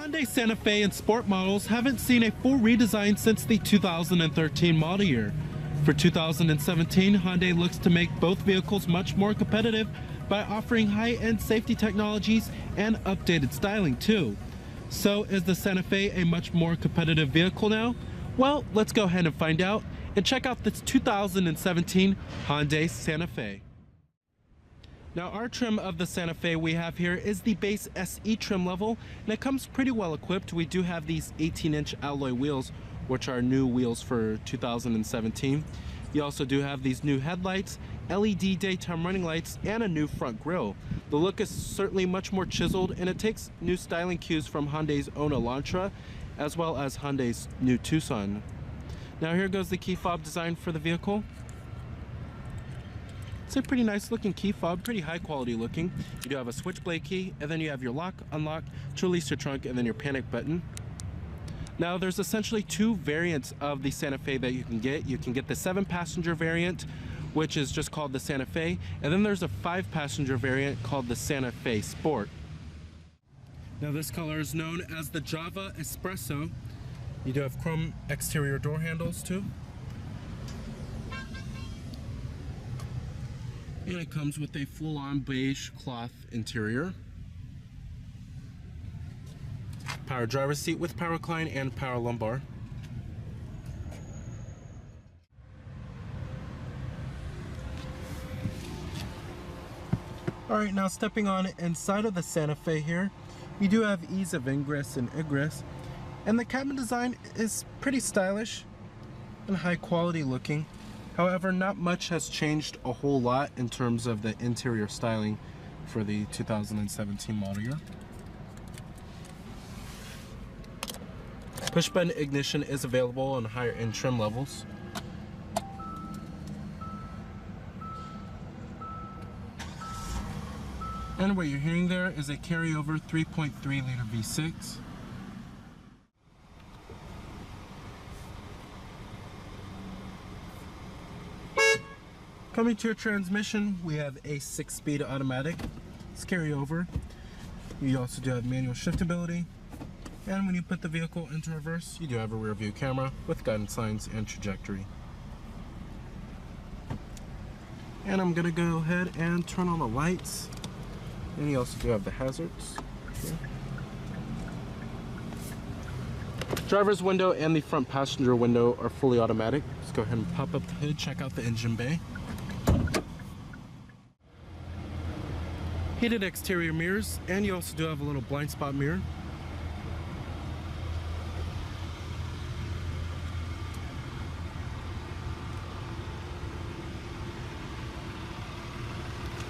Hyundai Santa Fe and Sport models haven't seen a full redesign since the 2013 model year. For 2017, Hyundai looks to make both vehicles much more competitive by offering high-end safety technologies and updated styling too. So is the Santa Fe a much more competitive vehicle now? Well, let's go ahead and find out and check out this 2017 Hyundai Santa Fe. Now, our trim of the Santa Fe we have here is the base SE trim level, and it comes pretty well equipped. We do have these 18-inch alloy wheels, which are new wheels for 2017. You also do have these new headlights, LED daytime running lights, and a new front grille. The look is certainly much more chiseled, and it takes new styling cues from Hyundai's own Elantra, as well as Hyundai's new Tucson. Now here goes the key fob design for the vehicle. It's a pretty nice looking key fob, pretty high quality looking. You do have a switchblade key, and then you have your lock, unlock, to release your trunk, and then your panic button. Now there's essentially two variants of the Santa Fe that you can get. You can get the 7-passenger variant, which is just called the Santa Fe, and then there's a 5-passenger variant called the Santa Fe Sport. Now this color is known as the Java Espresso. You do have chrome exterior door handles too. And it comes with a full-on beige cloth interior. Power driver's seat with power recline and power lumbar. Alright, now stepping on inside of the Santa Fe here, you do have ease of ingress and egress. And the cabin design is pretty stylish and high quality looking. However, not much has changed a whole lot in terms of the interior styling for the 2017 model year. Push button ignition is available on higher end trim levels. And what you're hearing there is a carryover 3.3 liter V6. Coming to your transmission, we have a 6-speed automatic. It's carryover. You also do have manual shiftability. And when you put the vehicle into reverse, you do have a rear view camera with guidance signs and trajectory. And I'm gonna go ahead and turn on the lights. And you also do have the hazards. Okay. Driver's window and the front passenger window are fully automatic. Let's go ahead and pop up the hood, check out the engine bay. Heated exterior mirrors, and you also do have a little blind spot mirror.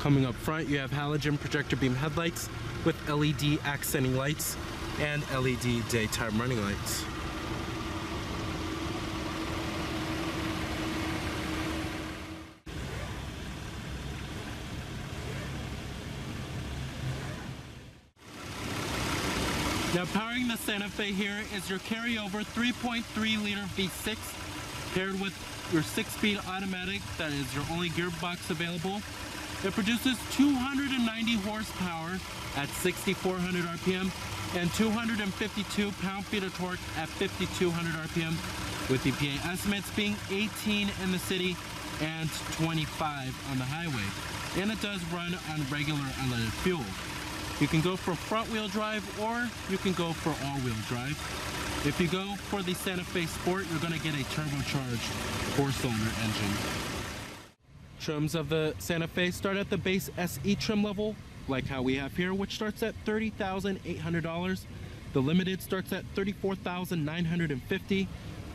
Coming up front, you have halogen projector beam headlights with LED accenting lights and LED daytime running lights. Now powering the Santa Fe here is your carryover 3.3 liter V6 paired with your 6-speed automatic that is your only gearbox available. It produces 290 horsepower at 6,400 RPM and 252 pound-feet of torque at 5,200 RPM, with EPA estimates being 18 in the city and 25 on the highway. And it does run on regular unleaded fuel. You can go for front-wheel drive or you can go for all-wheel drive. If you go for the Santa Fe Sport, you're going to get a turbocharged 4-cylinder engine. Trims of the Santa Fe start at the base SE trim level, like how we have here, which starts at $30,800. The Limited starts at $34,950.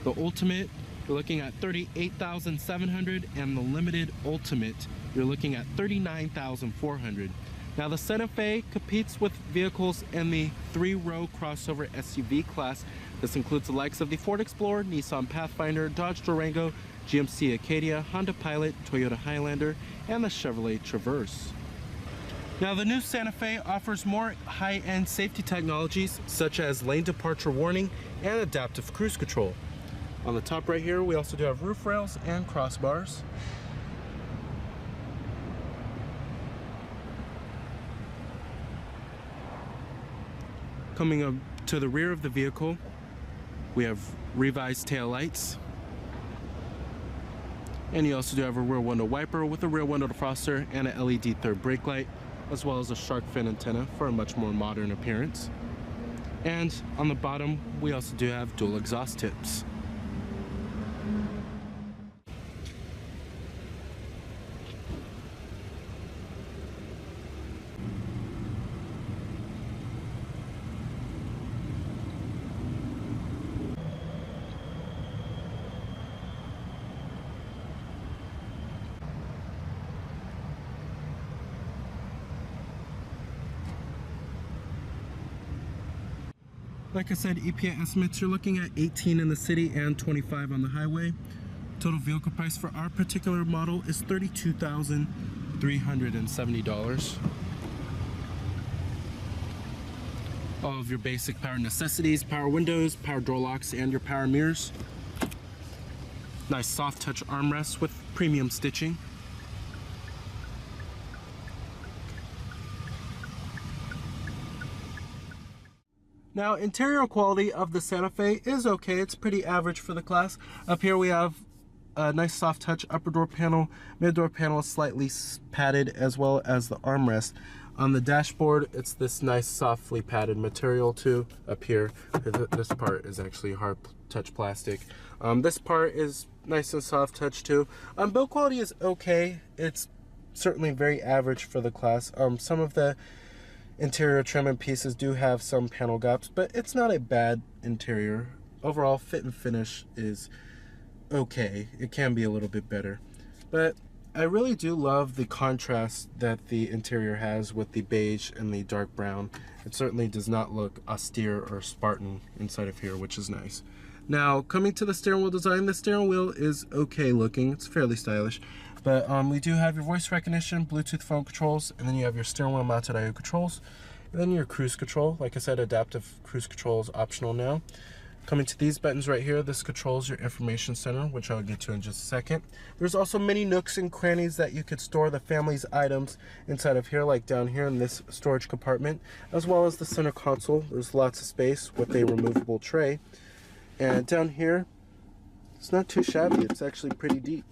The Ultimate, you're looking at $38,700, and the Limited Ultimate, you're looking at $39,400. Now the Santa Fe competes with vehicles in the 3-row crossover SUV class. This includes the likes of the Ford Explorer, Nissan Pathfinder, Dodge Durango, GMC Acadia, Honda Pilot, Toyota Highlander, and the Chevrolet Traverse. Now the new Santa Fe offers more high-end safety technologies such as lane departure warning and adaptive cruise control. On the top right here, we also do have roof rails and crossbars. Coming up To the rear of the vehicle, we have revised tail lights. And you also do have a rear window wiper with a rear window defroster and an LED third brake light, as well as a shark fin antenna for a much more modern appearance. And on the bottom, we also do have dual exhaust tips. Like I said, EPA estimates, you're looking at 18 in the city and 25 on the highway. Total vehicle price for our particular model is $32,370. All of your basic power necessities, power windows, power door locks, and your power mirrors. Nice soft touch armrests with premium stitching. Now, interior quality of the Santa Fe is okay. It's pretty average for the class. Up here we have a nice soft touch upper door panel. Mid door panel is slightly padded, as well as the armrest. On the dashboard, it's this nice softly padded material too. Up here, this part is actually hard touch plastic. This part is nice and soft touch too. Build quality is okay. It's certainly very average for the class. Some of the interior trim and pieces do have some panel gaps, but it's not a bad interior. Overall, fit and finish is okay. It can be a little bit better, but I really do love the contrast that the interior has with the beige and the dark brown. It certainly does not look austere or Spartan inside of here, which is nice. Now, coming to the steering wheel design, the steering wheel is okay looking. It's fairly stylish. But we do have your voice recognition, Bluetooth phone controls, and then you have your steering wheel mounted I/O controls, and then your cruise control. Like I said, adaptive cruise control is optional now. Coming to these buttons right here, this controls your information center, which I'll get to in just a second. There's also many nooks and crannies that you could store the family's items inside of here, like down here in this storage compartment, as well as the center console. There's lots of space with a removable tray. And down here, it's not too shabby. It's actually pretty deep.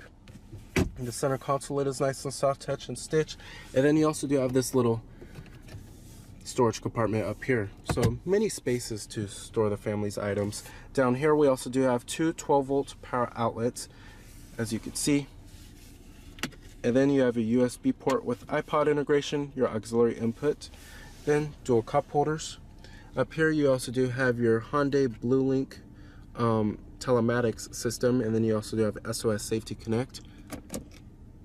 And the center console lid is nice and soft touch and stitch. And then you also do have this little storage compartment up here. So many spaces to store the family's items. Down here we also do have two 12-volt power outlets, as you can see. And then you have a USB port with iPod integration, your auxiliary input, then dual cup holders. Up here you also do have your Hyundai BlueLink telematics system, and then you also do have SOS Safety Connect,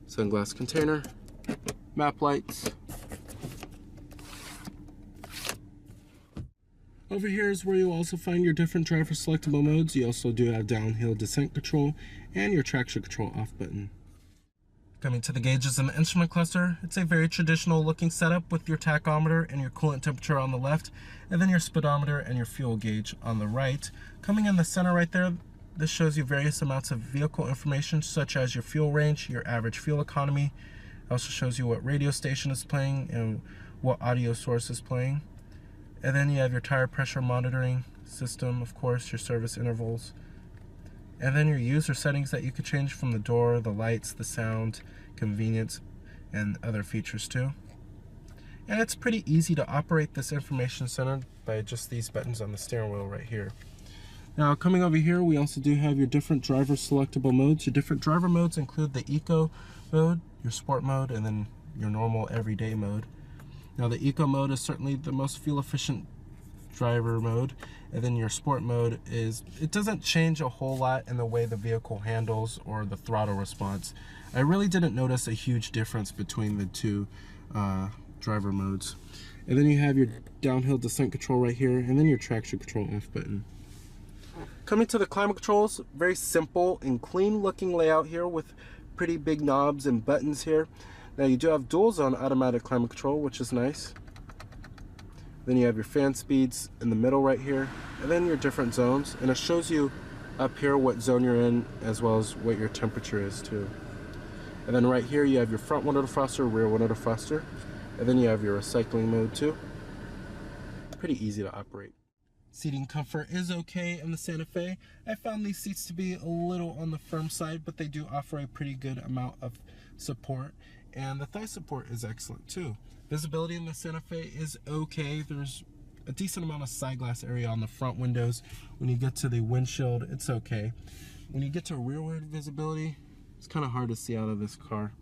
sunglass container, map lights. Over here is where you'll also find your different driver selectable modes. You also do have downhill descent control and your traction control off button. Coming to the gauges and the instrument cluster, it's a very traditional looking setup with your tachometer and your coolant temperature on the left, and then your speedometer and your fuel gauge on the right. Coming in the center right there, this shows you various amounts of vehicle information, such as your fuel range, your average fuel economy. It also shows you what radio station is playing and what audio source is playing. And then you have your tire pressure monitoring system, of course, your service intervals. And then your user settings that you could change from the door, the lights, the sound, convenience, and other features too. And it's pretty easy to operate this information center by just these buttons on the steering wheel right here. Now, coming over here, we also do have your different driver selectable modes. Your different driver modes include the Eco mode, your Sport mode, and then your normal everyday mode. Now, the Eco mode is certainly the most fuel efficient driver mode, and then your Sport mode it doesn't change a whole lot in the way the vehicle handles or the throttle response. I really didn't notice a huge difference between the two driver modes. And then you have your downhill descent control right here, and then your traction control off button. Coming to the climate controls, very simple and clean looking layout here with pretty big knobs and buttons here. Now you do have dual zone automatic climate control, which is nice. Then you have your fan speeds in the middle right here, and then your different zones, and it shows you up here what zone you're in as well as what your temperature is too. And then right here you have your front window defroster, rear window defroster, and then you have your recycling mode too. Pretty easy to operate. Seating comfort is okay in the Santa Fe. I found these seats to be a little on the firm side, but they do offer a pretty good amount of support, and the thigh support is excellent too. Visibility in the Santa Fe is okay. There's a decent amount of side glass area on the front windows. When you get to the windshield, it's okay. When you get to rearward visibility, it's kind of hard to see out of this car,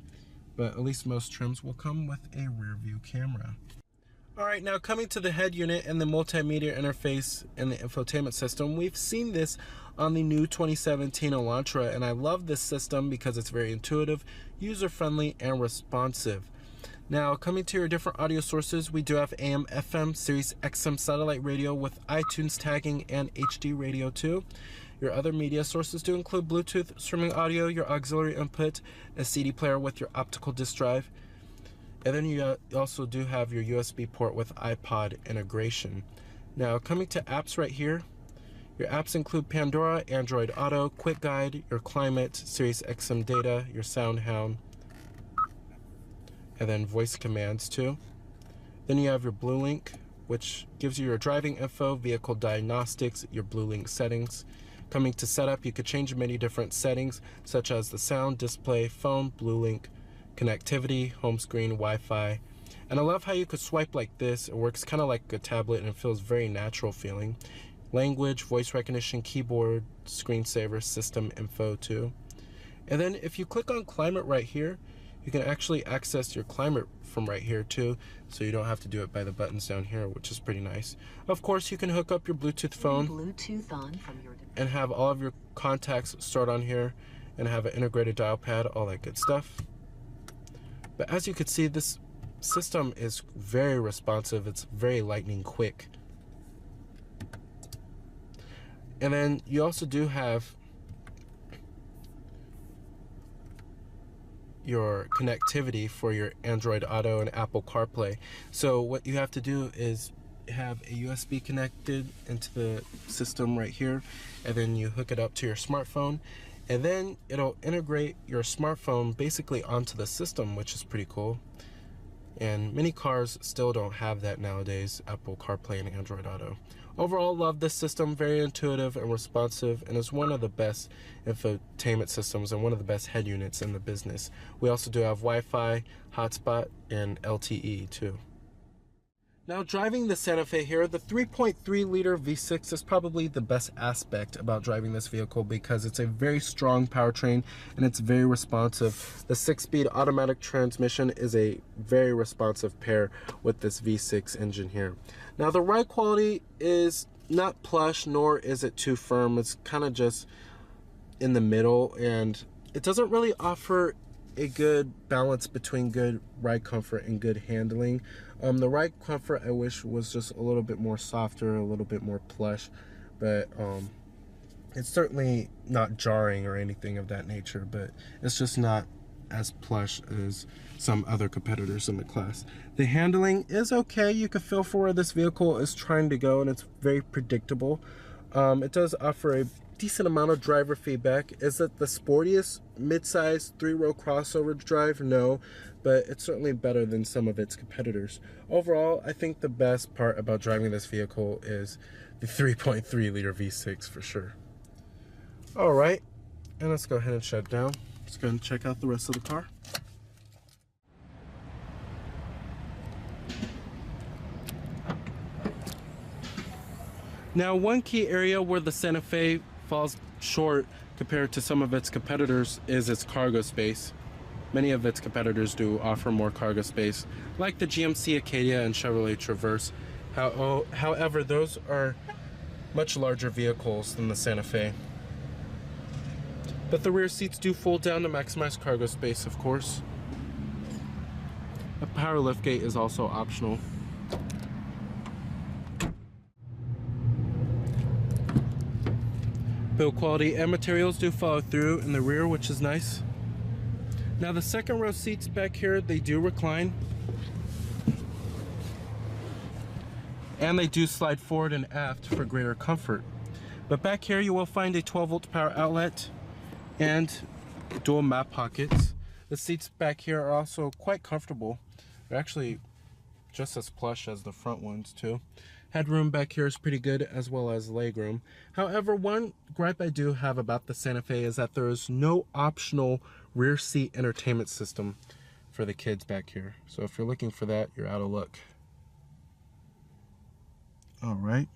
but at least most trims will come with a rear view camera. All right, now coming to the head unit and the multimedia interface and the infotainment system, we've seen this on the new 2017 Elantra, and I love this system because it's very intuitive, user-friendly, and responsive. Now, coming to your different audio sources, we do have AM, FM, Sirius XM satellite radio with iTunes tagging and HD radio too. Your other media sources do include Bluetooth, streaming audio, your auxiliary input, a CD player with your optical disc drive, and then you also do have your USB port with iPod integration. Now, coming to apps right here, your apps include Pandora, Android Auto, Quick Guide, your climate, Sirius XM data, your SoundHound, and then voice commands too. Then you have your BlueLink, which gives you your driving info, vehicle diagnostics, your BlueLink settings. Coming to setup, you could change many different settings, such as the sound, display, phone, BlueLink, connectivity, home screen, Wi-Fi. And I love how you could swipe like this. It works kind of like a tablet and it feels very natural feeling. Language, voice recognition, keyboard, screensaver, system info too. And then if you click on climate right here, you can actually access your climate from right here too, so you don't have to do it by the buttons down here, which is pretty nice. Of course, you can hook up your Bluetooth phone and have all of your contacts stored on here and have an integrated dial pad, all that good stuff. But as you can see, this system is very responsive. It's very lightning quick. And then you also do have your connectivity for your Android Auto and Apple CarPlay. So what you have to do is have a USB connected into the system right here, and then you hook it up to your smartphone, and then it'll integrate your smartphone basically onto the system, which is pretty cool. And many cars still don't have that nowadays, Apple CarPlay and Android Auto. Overall, love this system, very intuitive and responsive, and is one of the best infotainment systems and one of the best head units in the business. We also do have Wi-Fi, hotspot, and LTE too. Now, driving the Santa Fe here, the 3.3 liter V6 is probably the best aspect about driving this vehicle because it's a very strong powertrain and it's very responsive. The 6-speed automatic transmission is a very responsive pair with this V6 engine here. Now, the ride quality is not plush, nor is it too firm. It's kind of just in the middle, and it doesn't really offer a good balance between good ride comfort and good handling. The ride comfort I wish was just a little bit more softer, a little bit more plush, but it's certainly not jarring or anything of that nature, but it's just not as plush as some other competitors in the class. The handling is okay. You can feel for where this vehicle is trying to go, and it's very predictable. It does offer a decent amount of driver feedback. Is it the sportiest midsize 3-row crossover drive? No, but it's certainly better than some of its competitors. Overall, I think the best part about driving this vehicle is the 3.3 liter V6 for sure. All right, and let's go ahead and shut down. Let's go and check out the rest of the car. Now, one key area where the Santa Fe falls short compared to some of its competitors is its cargo space. Many of its competitors do offer more cargo space, like the GMC Acadia and Chevrolet Traverse. However, those are much larger vehicles than the Santa Fe. But the rear seats do fold down to maximize cargo space, of course. A power liftgate is also optional. Build quality and materials do follow through in the rear, which is nice. Now, the second row seats back here, they do recline. And they do slide forward and aft for greater comfort. But back here you will find a 12-volt power outlet and dual map pockets. The seats back here are also quite comfortable. They're actually just as plush as the front ones too. Headroom back here is pretty good, as well as legroom. However, one gripe I do have about the Santa Fe is that there is no optional rear seat entertainment system for the kids back here. So if you're looking for that, you're out of luck. All right.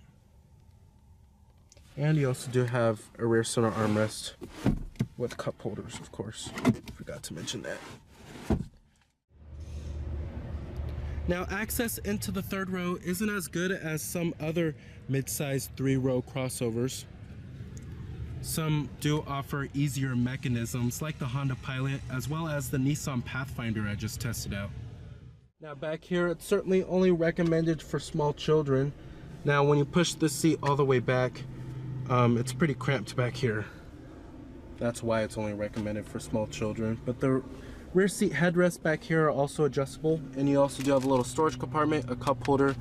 And you also do have a rear center armrest with cup holders, of course. Forgot to mention that. Now, access into the third row isn't as good as some other mid-size 3-row crossovers. Some do offer easier mechanisms like the Honda Pilot, as well as the Nissan Pathfinder I just tested out. Now back here, it's certainly only recommended for small children. Now when you push this seat all the way back, it's pretty cramped back here. That's why it's only recommended for small children. But the rear seat headrests back here are also adjustable, and you also do have a little storage compartment, a cup holder,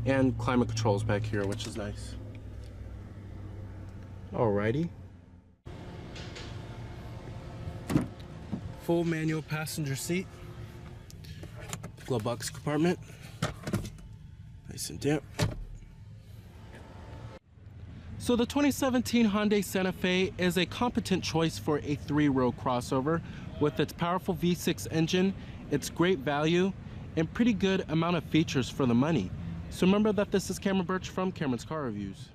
and climate controls back here, which is nice. Alrighty. Full manual passenger seat. Glove box compartment. Nice and damp. So the 2017 Hyundai Santa Fe is a competent choice for a 3-row crossover. With its powerful V6 engine, it's great value, and pretty good amount of features for the money. So remember that this is Cameron Birch from Cameron's Car Reviews.